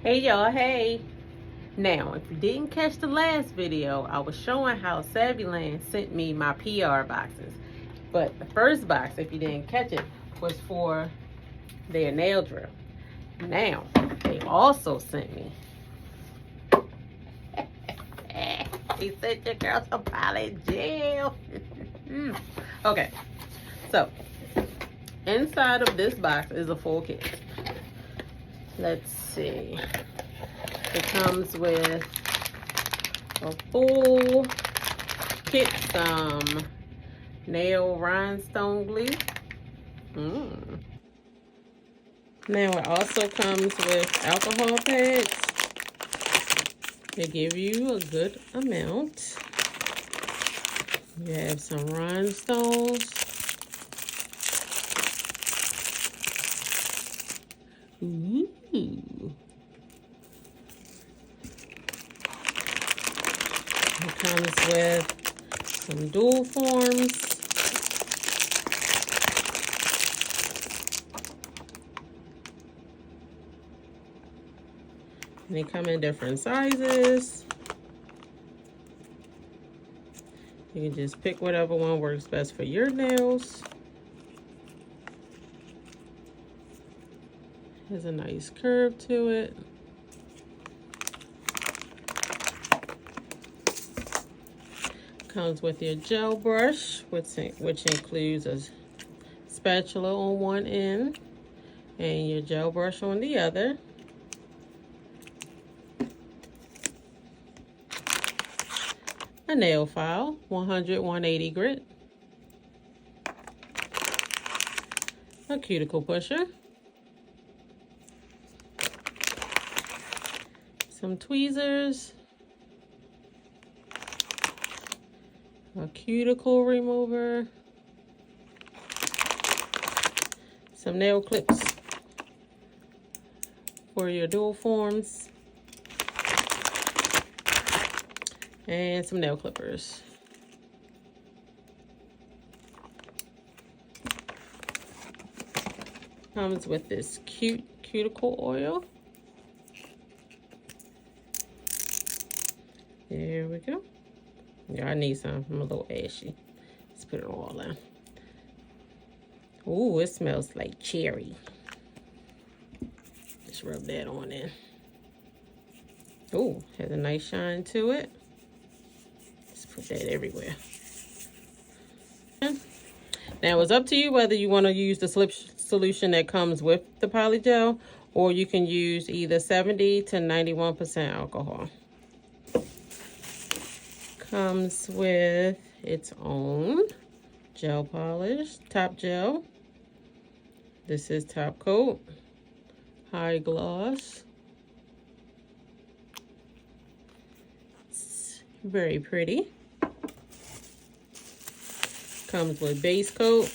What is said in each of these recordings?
Hey y'all, hey. Now, if you didn't catch the last video, I was showing how Saviland sent me my PR boxes. But the first box, if you didn't catch it, was for their nail drill. Now, they also sent me. He sent your girl some poly gel. Okay, so inside of this box is a full kit. Let's see. It comes with a full kit, some nail rhinestone glue. Now it also comes with alcohol pads. They give you a good amount. You have some rhinestones. Ooh. It comes with some dual forms. And they come in different sizes. You can just pick whatever one works best for your nails. Has a nice curve to it. Comes with your gel brush, which includes a spatula on one end and your gel brush on the other. A nail file, 100-180 grit. A cuticle pusher. Some tweezers. A cuticle remover. Some nail clips for your dual forms. And some nail clippers. Comes with this cute cuticle oil. There we go. Yeah, I need some. I'm a little ashy. Let's put it all in. Ooh, it smells like cherry. Just rub that on in. Ooh, has a nice shine to it. Let's put that everywhere. Now, it's up to you whether you want to use the slip solution that comes with the polygel, or you can use either 70 to 91% alcohol. Comes with its own gel polish, top gel. This is top coat, high gloss. It's very pretty. Comes with base coat,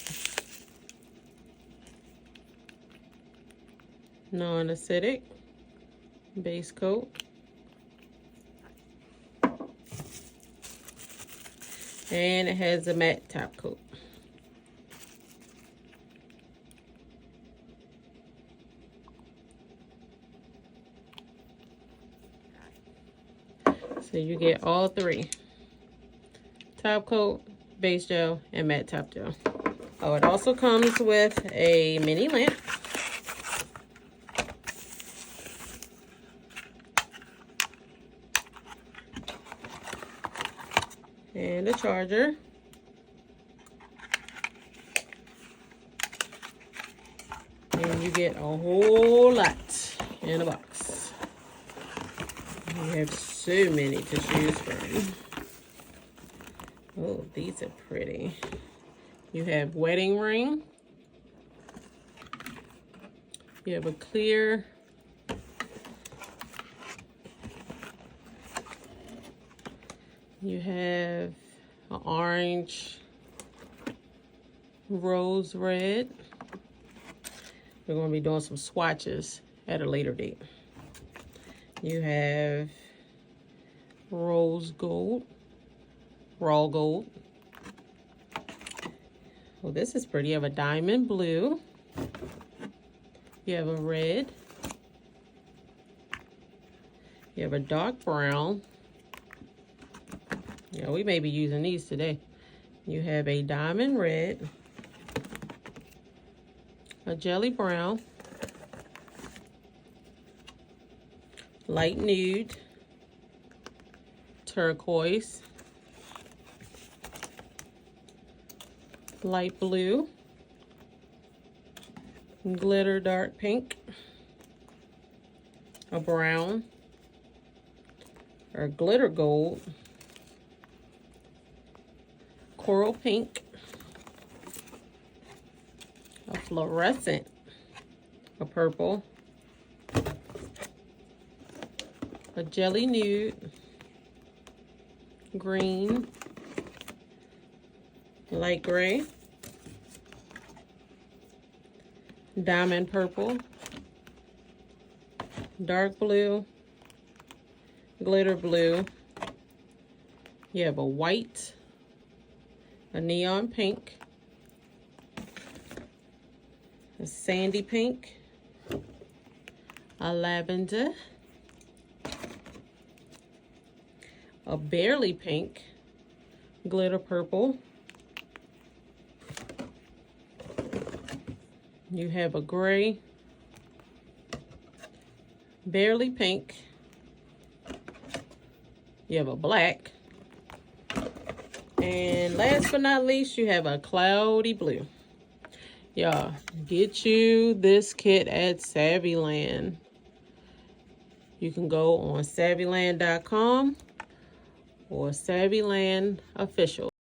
non-acidic base coat. And it has a matte top coat. So you get all three. Top coat, base gel, and matte top gel. Oh, it also comes with a mini lamp. And a charger. And you get a whole lot in a box. You have so many to choose from. Oh, these are pretty. You have wedding ring. You have a clear. You have an orange, rose red. We're going to be doing some swatches at a later date. You have rose gold, raw gold. Well, this is pretty. You have a diamond blue. You have a red. You have a dark brown. Yeah, we may be using these today. You have a diamond red, a jelly brown, light nude, turquoise, light blue, glitter dark pink, a brown, or glitter gold, coral pink, a fluorescent, a purple, a jelly nude, green, light gray, diamond purple, dark blue, glitter blue. You have a white, a neon pink, a sandy pink, a lavender, a barely pink, glitter purple. You have a gray, barely pink. You have a black. And last but not least, you have a cloudy blue. Y'all, get you this kit at Saviland. You can go on saviland.com or Saviland Official.